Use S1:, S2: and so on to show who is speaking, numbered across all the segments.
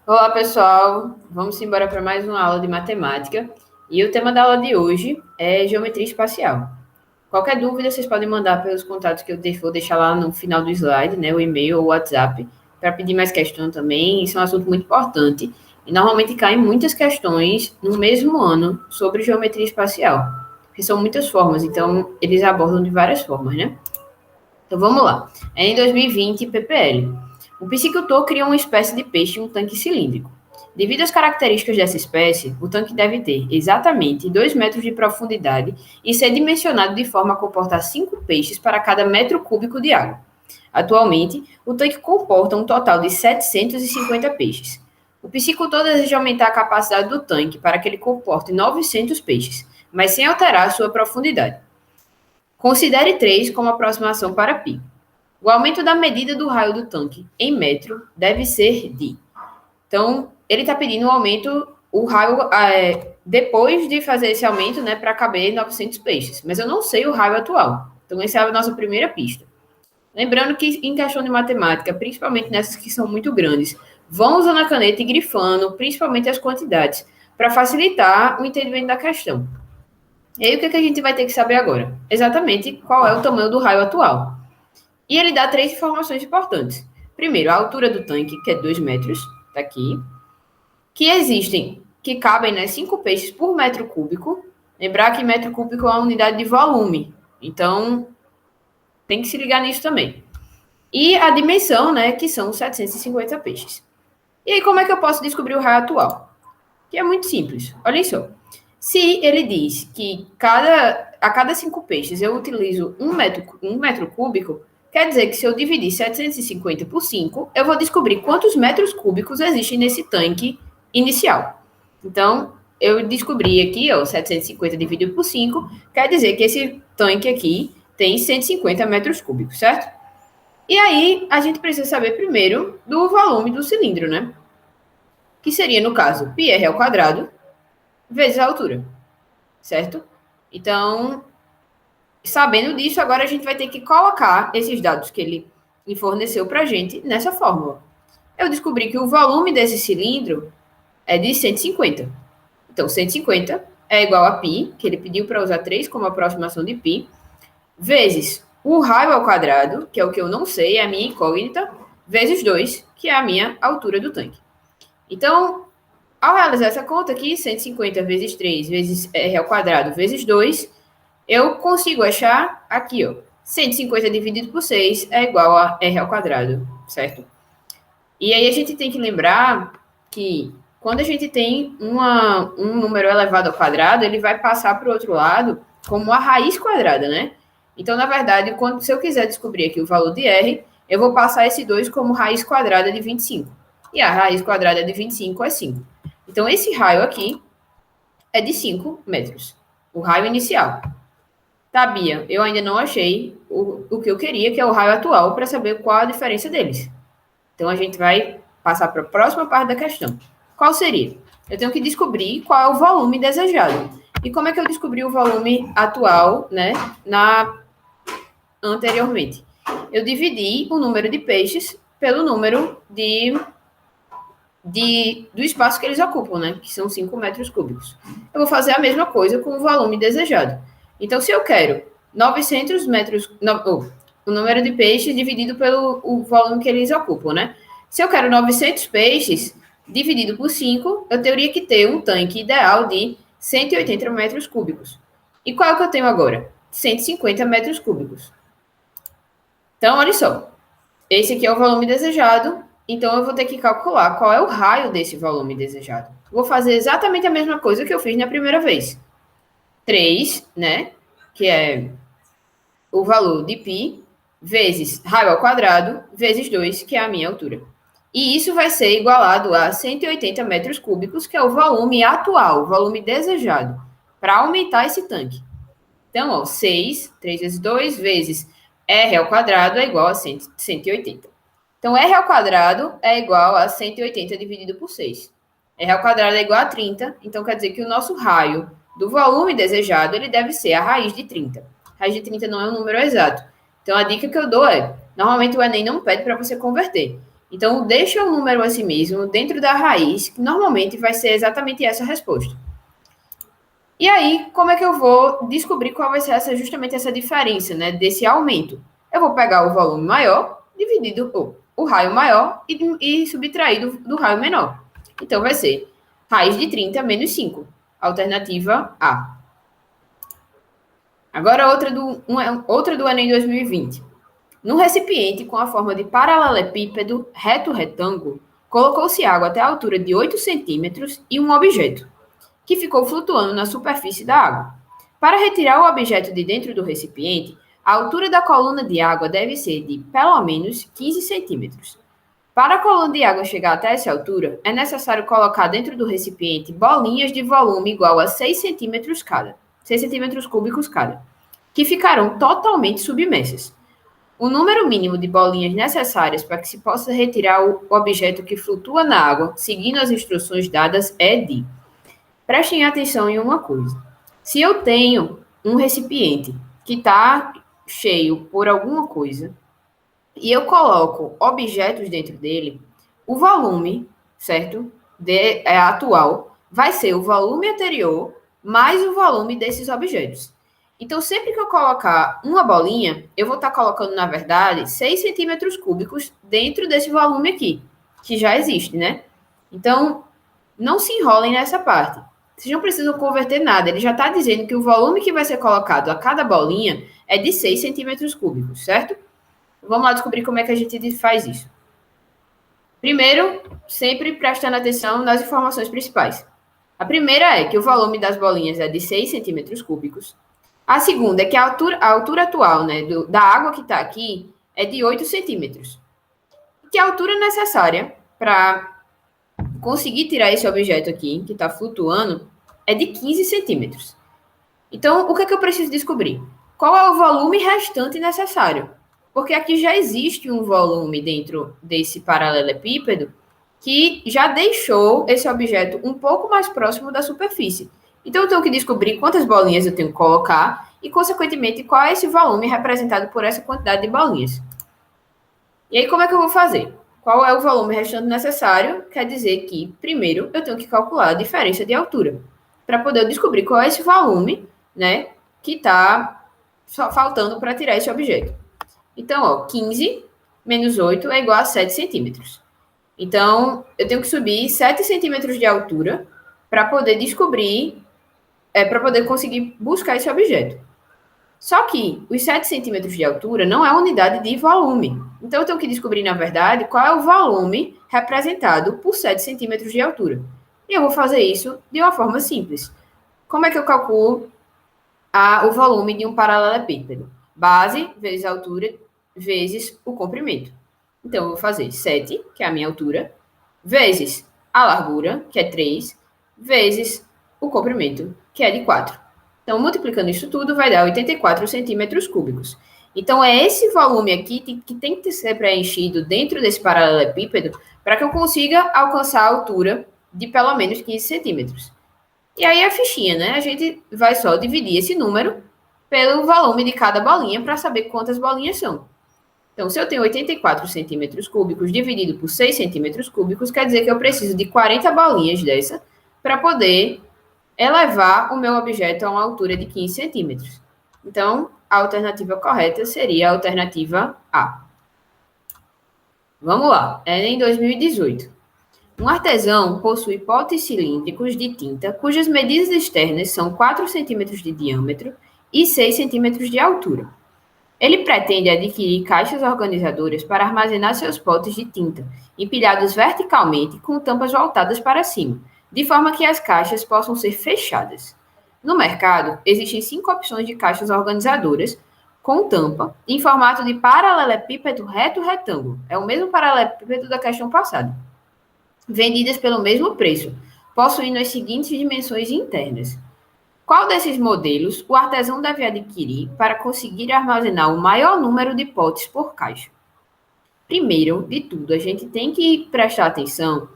S1: Olá, pessoal. Vamos embora para mais uma aula de matemática. E o tema da aula de hoje é geometria espacial. Qualquer dúvida, vocês podem mandar pelos contatos que eu vou deixar lá no final do slide, né? O e-mail ou o WhatsApp, para pedir mais questão também. Isso é um assunto muito importante. E normalmente caem muitas questões no mesmo ano sobre geometria espacial, que são muitas formas, então eles abordam de várias formas, né? Então vamos lá. É em 2020, PPL. O piscicultor cria uma espécie de peixe em um tanque cilíndrico. Devido às características dessa espécie, o tanque deve ter exatamente 2 metros de profundidade e ser dimensionado de forma a comportar 5 peixes para cada metro cúbico de água. Atualmente, o tanque comporta um total de 750 peixes. O piscicultor deseja aumentar a capacidade do tanque para que ele comporte 900 peixes, mas sem alterar a sua profundidade. Considere 3 como aproximação para π. O aumento da medida do raio do tanque em metro deve ser de. Então, ele está pedindo um aumento, o raio, depois de fazer esse aumento, né, para caber 900 peixes. Mas eu não sei o raio atual. Então, essa é a nossa primeira pista. Lembrando que em questão de matemática, principalmente nessas que são muito grandes, vão usando a caneta e grifando, principalmente as quantidades, para facilitar o entendimento da questão. E aí, o que a gente vai ter que saber agora? Exatamente qual é o tamanho do raio atual. E ele dá 3 informações importantes. Primeiro, a altura do tanque, que é 2 metros, tá aqui. Que existem, que cabem, né, 5 peixes por metro cúbico. Lembrar que metro cúbico é uma unidade de volume. Então, tem que se ligar nisso também. E a dimensão, né, que são 750 peixes. E aí, como é que eu posso descobrir o raio atual? Que é muito simples. Olha só. Se ele diz que a cada 5 peixes eu utilizo um metro cúbico, quer dizer que se eu dividir 750 por 5, eu vou descobrir quantos metros cúbicos existem nesse tanque inicial. Então, eu descobri aqui, ó, 750 dividido por 5, quer dizer que esse tanque aqui tem 150 metros cúbicos, certo? E aí, a gente precisa saber primeiro do volume do cilindro, né? Que seria, no caso, πr ao quadrado vezes a altura, certo? Então, sabendo disso, agora a gente vai ter que colocar esses dados que ele forneceu para a gente nessa fórmula. Eu descobri que o volume desse cilindro é de 150. Então, 150 é igual a π, que ele pediu para usar 3 como aproximação de π, vezes o raio ao quadrado, que é o que eu não sei, é a minha incógnita, vezes 2, que é a minha altura do tanque. Então, ao realizar essa conta aqui, 150 vezes 3 vezes r ao quadrado vezes 2, eu consigo achar aqui, ó, 150 dividido por 6 é igual a r ao quadrado, certo? E aí a gente tem que lembrar que quando a gente tem um número elevado ao quadrado, ele vai passar para o outro lado como a raiz quadrada, né? Então, na verdade, se eu quiser descobrir aqui o valor de r, eu vou passar esse 2 como raiz quadrada de 25. E a raiz quadrada de 25 é 5. Então, esse raio aqui é de 5 metros. O raio inicial. Tá, Bia, eu ainda não achei o que eu queria, que é o raio atual, para saber qual a diferença deles. Então, a gente vai passar para a próxima parte da questão. Qual seria? Eu tenho que descobrir qual é o volume desejado. E como é que eu descobri o volume atual, né, anteriormente? Eu dividi o número de peixes pelo número do espaço que eles ocupam, né? Que são 5 metros cúbicos. Eu vou fazer a mesma coisa com o volume desejado. Então, se eu quero 900 metros, o número de peixes dividido pelo o volume que eles ocupam, né? Se eu quero 900 peixes dividido por 5, eu teria que ter um tanque ideal de 180 metros cúbicos. E qual é o que eu tenho agora? 150 metros cúbicos. Então, olha só. Esse aqui é o volume desejado, então eu vou ter que calcular qual é o raio desse volume desejado. Vou fazer exatamente a mesma coisa que eu fiz na primeira vez. 3, né, que é o valor de π, vezes raio ao quadrado, vezes 2, que é a minha altura. E isso vai ser igualado a 180 metros cúbicos, que é o volume atual, o volume desejado, para aumentar esse tanque. Então, ó, 6, 3 vezes 2, vezes r ao quadrado é igual a 180. Então, r ao quadrado é igual a 180 dividido por 6. R ao quadrado é igual a 30, então quer dizer que o nosso raio do volume desejado, ele deve ser a raiz de 30. A raiz de 30 não é um número exato. Então, a dica que eu dou é, normalmente o Enem não pede para você converter. Então, deixa o número assim mesmo dentro da raiz, que normalmente vai ser exatamente essa a resposta. E aí, como é que eu vou descobrir qual vai ser justamente essa diferença, né, desse aumento? Eu vou pegar o volume maior, dividido o raio maior e subtrair do raio menor. Então, vai ser raiz de 30 menos 5. Alternativa A. Agora, outra do Enem 2020. Num recipiente com a forma de paralelepípedo reto-retângulo, colocou-se água até a altura de 8 centímetros e um objeto, que ficou flutuando na superfície da água. Para retirar o objeto de dentro do recipiente, a altura da coluna de água deve ser de pelo menos 15 centímetros. Para a coluna de água chegar até essa altura, é necessário colocar dentro do recipiente bolinhas de volume igual a 6 centímetros cada, 6 centímetros cúbicos cada, que ficarão totalmente submersas. O número mínimo de bolinhas necessárias para que se possa retirar o objeto que flutua na água, seguindo as instruções dadas, é de. Prestem atenção em uma coisa. Se eu tenho um recipiente que está cheio por alguma coisa e eu coloco objetos dentro dele, o volume, certo? Atual vai ser o volume anterior mais o volume desses objetos. Então, sempre que eu colocar uma bolinha, eu vou estar colocando, na verdade, 6 centímetros cúbicos dentro desse volume aqui, que já existe, né? Então, não se enrolem nessa parte. Vocês não precisam converter nada. Ele já está dizendo que o volume que vai ser colocado a cada bolinha é de 6 centímetros cúbicos, certo? Vamos lá descobrir como é que a gente faz isso. Primeiro, sempre prestando atenção nas informações principais. A primeira é que o volume das bolinhas é de 6 centímetros cúbicos. A segunda é que a altura atual, né, da água que está aqui é de 8 centímetros. Que a altura necessária para conseguir tirar esse objeto aqui, que está flutuando, é de 15 centímetros. Então, o que é que eu preciso descobrir? Qual é o volume restante necessário? Porque aqui já existe um volume dentro desse paralelepípedo que já deixou esse objeto um pouco mais próximo da superfície. Então, eu tenho que descobrir quantas bolinhas eu tenho que colocar e, consequentemente, qual é esse volume representado por essa quantidade de bolinhas. E aí, como é que eu vou fazer? Qual é o volume restante necessário? Quer dizer que, primeiro, eu tenho que calcular a diferença de altura para poder descobrir qual é esse volume, né, que está faltando para tirar esse objeto. Então, ó, 15 menos 8 é igual a 7 centímetros. Então, eu tenho que subir 7 centímetros de altura para poder descobrir, para poder conseguir buscar esse objeto. Só que os 7 centímetros de altura não é unidade de volume. Então, eu tenho que descobrir, na verdade, qual é o volume representado por 7 centímetros de altura. E eu vou fazer isso de uma forma simples. Como é que eu calculo o volume de um paralelepípedo? Base vezes a altura vezes o comprimento. Então, eu vou fazer 7, que é a minha altura, vezes a largura, que é 3, vezes o comprimento, que é de 4. Então, multiplicando isso tudo, vai dar 84 centímetros cúbicos. Então, é esse volume aqui que tem que ser preenchido dentro desse paralelepípedo para que eu consiga alcançar a altura de pelo menos 15 centímetros. E aí, a fichinha, né? A gente vai só dividir esse número pelo volume de cada bolinha para saber quantas bolinhas são. Então, se eu tenho 84 centímetros cúbicos dividido por 6 centímetros cúbicos, quer dizer que eu preciso de 40 bolinhas dessa para poder elevar o meu objeto a uma altura de 15 centímetros. Então, a alternativa correta seria a alternativa A. Vamos lá. Enem 2018. Um artesão possui potes cilíndricos de tinta cujas medidas externas são 4 centímetros de diâmetro e 6 centímetros de altura. Ele pretende adquirir caixas organizadoras para armazenar seus potes de tinta, empilhados verticalmente com tampas voltadas para cima, de forma que as caixas possam ser fechadas. No mercado, existem 5 opções de caixas organizadoras com tampa em formato de paralelepípedo reto-retângulo. É o mesmo paralelepípedo da questão passada. Vendidas pelo mesmo preço, possuindo as seguintes dimensões internas. Qual desses modelos o artesão deve adquirir para conseguir armazenar o maior número de potes por caixa? Primeiro de tudo, a gente tem que prestar atenção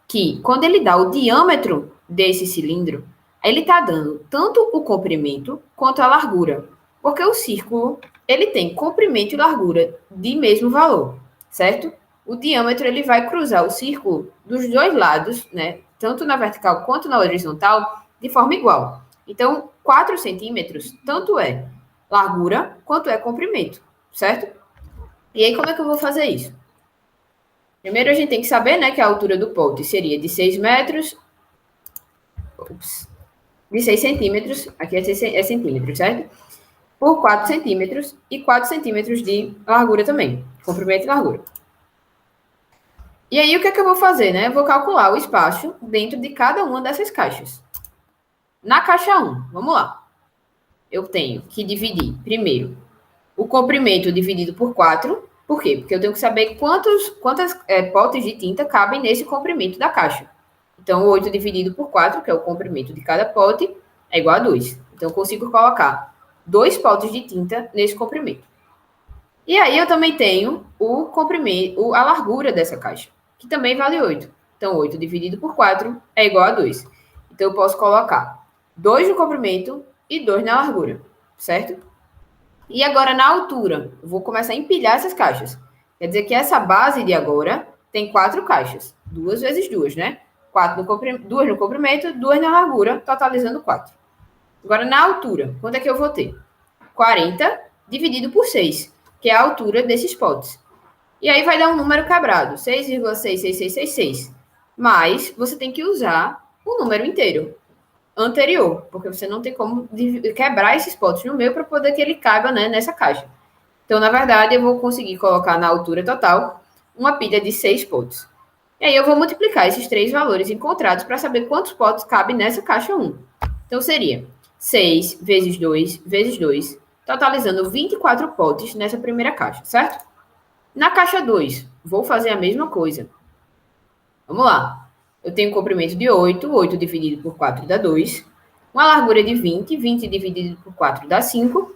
S1: que quando ele dá o diâmetro desse cilindro, ele está dando tanto o comprimento quanto a largura, porque o círculo ele tem comprimento e largura de mesmo valor, certo? o diâmetro ele vai cruzar o círculo dos dois lados, né? Tanto na vertical quanto na horizontal, de forma igual. Então, 4 centímetros, tanto é largura quanto é comprimento, certo? E aí, como é que eu vou fazer isso? Primeiro, a gente tem que saber, né, que a altura do pote seria de 6 metros, de 6 centímetros, aqui é centímetros, certo? Por 4 centímetros e 4 centímetros de largura também, comprimento e largura. E aí, o que é que eu vou fazer, né? Eu vou calcular o espaço dentro de cada uma dessas caixas. Na caixa 1, vamos lá. Eu tenho que dividir, primeiro, o comprimento dividido por 4. Por quê? Porque eu tenho que saber quantas potes de tinta cabem nesse comprimento da caixa. Então, 8 dividido por 4, que é o comprimento de cada pote, é igual a 2. Então, eu consigo colocar 2 potes de tinta nesse comprimento. E aí, eu também tenho o comprimento, a largura dessa caixa, que também vale 8. Então, 8 dividido por 4 é igual a 2. Então, eu posso colocar 2 no comprimento e 2 na largura, certo? E agora, na altura, eu vou começar a empilhar essas caixas. Quer dizer que essa base de agora tem 4 caixas. 2 vezes 2, né? 2 no comprimento, 2 na largura, totalizando 4. Agora, na altura, quanto é que eu vou ter? 40 dividido por 6, que é a altura desses potes. E aí vai dar um número quebrado, 6,66666. Mas você tem que usar o número inteiro anterior, porque você não tem como quebrar esses potes no meio para poder que ele caiba, né, nessa caixa. Então, na verdade, eu vou conseguir colocar na altura total uma pilha de 6 potes. E aí eu vou multiplicar esses 3 valores encontrados para saber quantos potes cabem nessa caixa 1. Então, seria 6 vezes 2 vezes 2, totalizando 24 potes nessa primeira caixa, certo? Na caixa 2, vou fazer a mesma coisa. Vamos lá. Eu tenho um comprimento de 8, 8 dividido por 4 dá 2. Uma largura de 20, 20 dividido por 4 dá 5.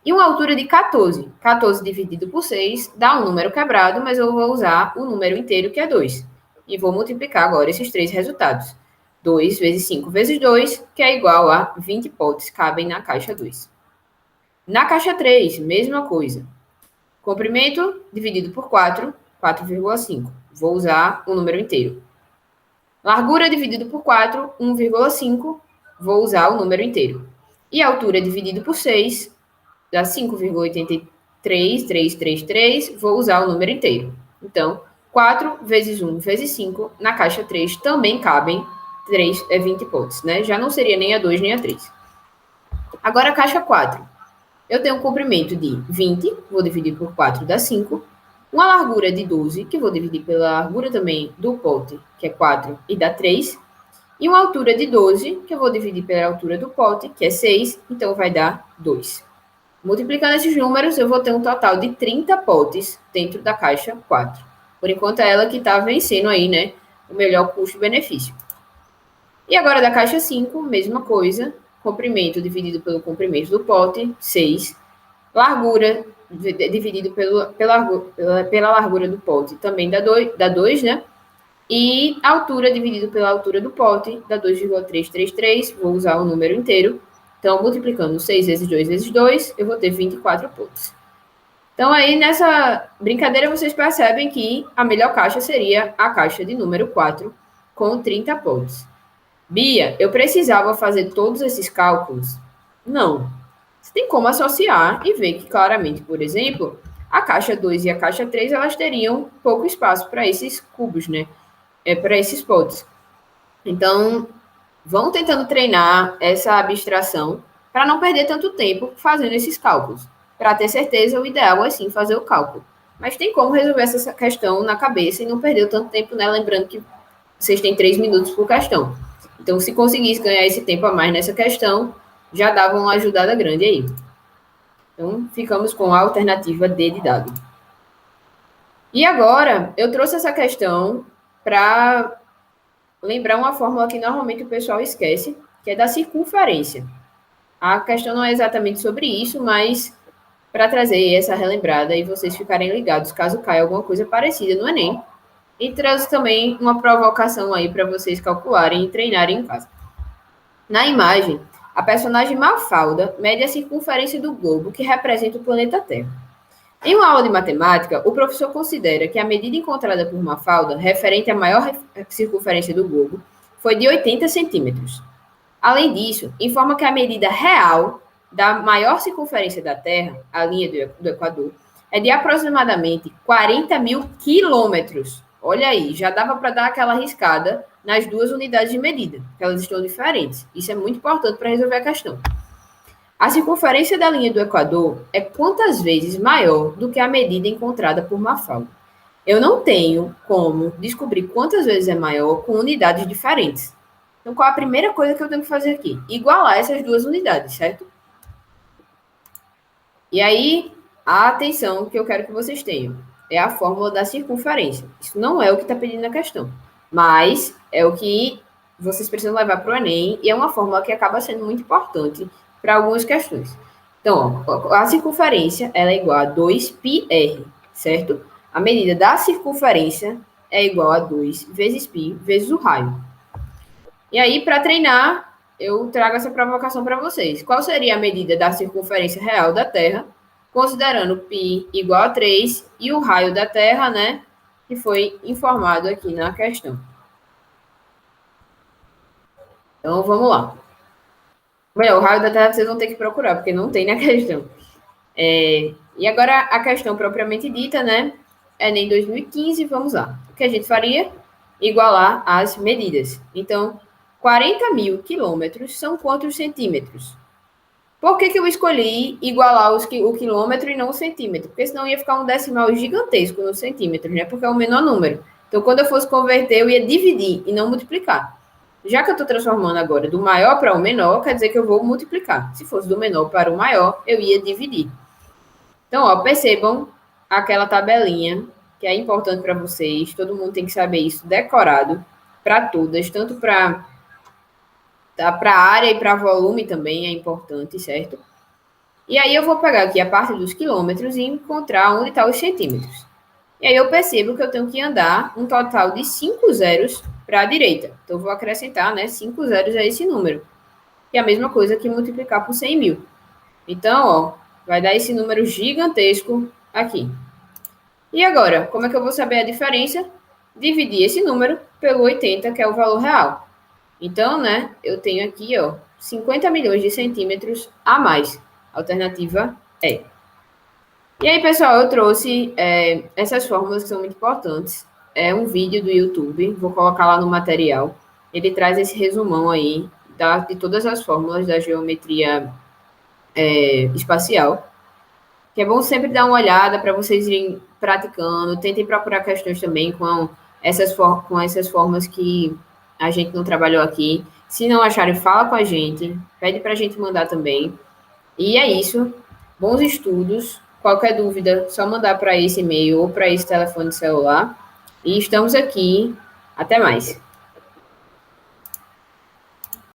S1: E uma altura de 14, 14 dividido por 6 dá um número quebrado, mas eu vou usar o número inteiro, que é 2. E vou multiplicar agora esses 3 resultados. 2 vezes 5 vezes 2, que é igual a 20 potes cabem na caixa 2. Na caixa 3, mesma coisa. Comprimento dividido por 4, 4,5. Vou usar o número inteiro. Largura dividido por 4, 1,5. Vou usar o número inteiro. E altura dividido por 6, dá 5,83333. Vou usar o número inteiro. Então, 4 vezes 1 vezes 5, na caixa 3 também cabem 20 potes, né? Já não seria nem a 2 nem a 3. Agora, a caixa 4. Eu tenho um comprimento de 20, vou dividir por 4, dá 5. Uma largura de 12, que vou dividir pela largura também do pote, que é 4, e dá 3. E uma altura de 12, que eu vou dividir pela altura do pote, que é 6, então vai dar 2. Multiplicando esses números, eu vou ter um total de 30 potes dentro da caixa 4. Por enquanto, é ela que está vencendo aí, né, o melhor custo-benefício. E agora, da caixa 5, mesma coisa. Comprimento dividido pelo comprimento do pote, 6. Largura dividido pela largura do pote, também dá 2, né? E altura dividido pela altura do pote, dá 2,333. Vou usar o número inteiro. Então, multiplicando 6 vezes 2 vezes 2, eu vou ter 24 potes. Então, aí, nessa brincadeira, vocês percebem que a melhor caixa seria a caixa de número 4, com 30 potes. Bia, eu precisava fazer todos esses cálculos? Não. Você tem como associar e ver que, claramente, por exemplo, a caixa 2 e a caixa 3, elas teriam pouco espaço para esses cubos, né? Para esses potes. Então, vão tentando treinar essa abstração para não perder tanto tempo fazendo esses cálculos. Para ter certeza, o ideal é sim fazer o cálculo. Mas tem como resolver essa questão na cabeça e não perder tanto tempo, né? Lembrando que vocês têm 3 minutos por questão. Então, se conseguisse ganhar esse tempo a mais nessa questão, já dava uma ajudada grande aí. Então, ficamos com a alternativa D de dado. E agora, eu trouxe essa questão para lembrar uma fórmula que normalmente o pessoal esquece, que é da circunferência. A questão não é exatamente sobre isso, mas para trazer essa relembrada e vocês ficarem ligados caso caia alguma coisa parecida no Enem. E trouxe também uma provocação aí para vocês calcularem e treinarem em casa. Na imagem, a personagem Mafalda mede a circunferência do globo que representa o planeta Terra. Em uma aula de matemática, o professor considera que a medida encontrada por Mafalda, referente à maior circunferência do globo, foi de 80 centímetros. Além disso, informa que a medida real da maior circunferência da Terra, a linha do Equador, é de aproximadamente 40 mil quilômetros. Olha aí, já dava para dar aquela riscada nas duas unidades de medida, que elas estão diferentes. Isso é muito importante para resolver a questão. A circunferência da linha do Equador é quantas vezes maior do que a medida encontrada por Mafalda. Eu não tenho como descobrir quantas vezes é maior com unidades diferentes. Então, qual a primeira coisa que eu tenho que fazer aqui? Igualar essas duas unidades, certo? E aí, a atenção que eu quero que vocês tenham é a fórmula da circunferência. Isso não é o que está pedindo na questão, mas é o que vocês precisam levar para o Enem e é uma fórmula que acaba sendo muito importante para algumas questões. Então, ó, a circunferência ela é igual a 2πr, certo? A medida da circunferência é igual a 2 vezes π vezes o raio. E aí, para treinar, eu trago essa provocação para vocês. Qual seria a medida da circunferência real da Terra, considerando π igual a 3 e o raio da Terra, né, que foi informado aqui na questão. Então, vamos lá. Melhor, o raio da Terra vocês vão ter que procurar, porque não tem na questão. E agora, a questão propriamente dita, né, Enem 2015, vamos lá. O que a gente faria? Igualar as medidas. Então, 40 mil quilômetros são quantos centímetros? Por que eu escolhi igualar o quilômetro e não o centímetro? Porque senão ia ficar um decimal gigantesco no centímetro, né? Porque é o menor número. Então, quando eu fosse converter, eu ia dividir e não multiplicar. Já que eu estou transformando agora do maior para o menor, quer dizer que eu vou multiplicar. Se fosse do menor para o maior, eu ia dividir. Então, ó, percebam aquela tabelinha que é importante para vocês. Todo mundo tem que saber isso decorado para todas, tanto para área e para volume também é importante, certo? E aí eu vou pegar aqui a parte dos quilômetros e encontrar onde estão os centímetros. E aí eu percebo que eu tenho que andar um total de 5 zeros para a direita. Então, eu vou acrescentar, né, 5 zeros a esse número. Que é a mesma coisa que multiplicar por 100 mil. Então, ó, vai dar esse número gigantesco aqui. E agora, como é que eu vou saber a diferença? Dividir esse número pelo 80, que é o valor real. Então, né, eu tenho aqui, ó, 50 milhões de centímetros a mais. A alternativa é. E aí, pessoal, eu trouxe essas fórmulas que são muito importantes. É um vídeo do YouTube, vou colocar lá no material. Ele traz esse resumão aí de todas as fórmulas da geometria espacial. Que é bom sempre dar uma olhada para vocês irem praticando. Tentem procurar questões também com essas formas que a gente não trabalhou aqui. Se não acharem, fala com a gente. Pede para a gente mandar também. E é isso. Bons estudos. Qualquer dúvida, só mandar para esse e-mail ou para esse telefone celular. E estamos aqui. Até mais.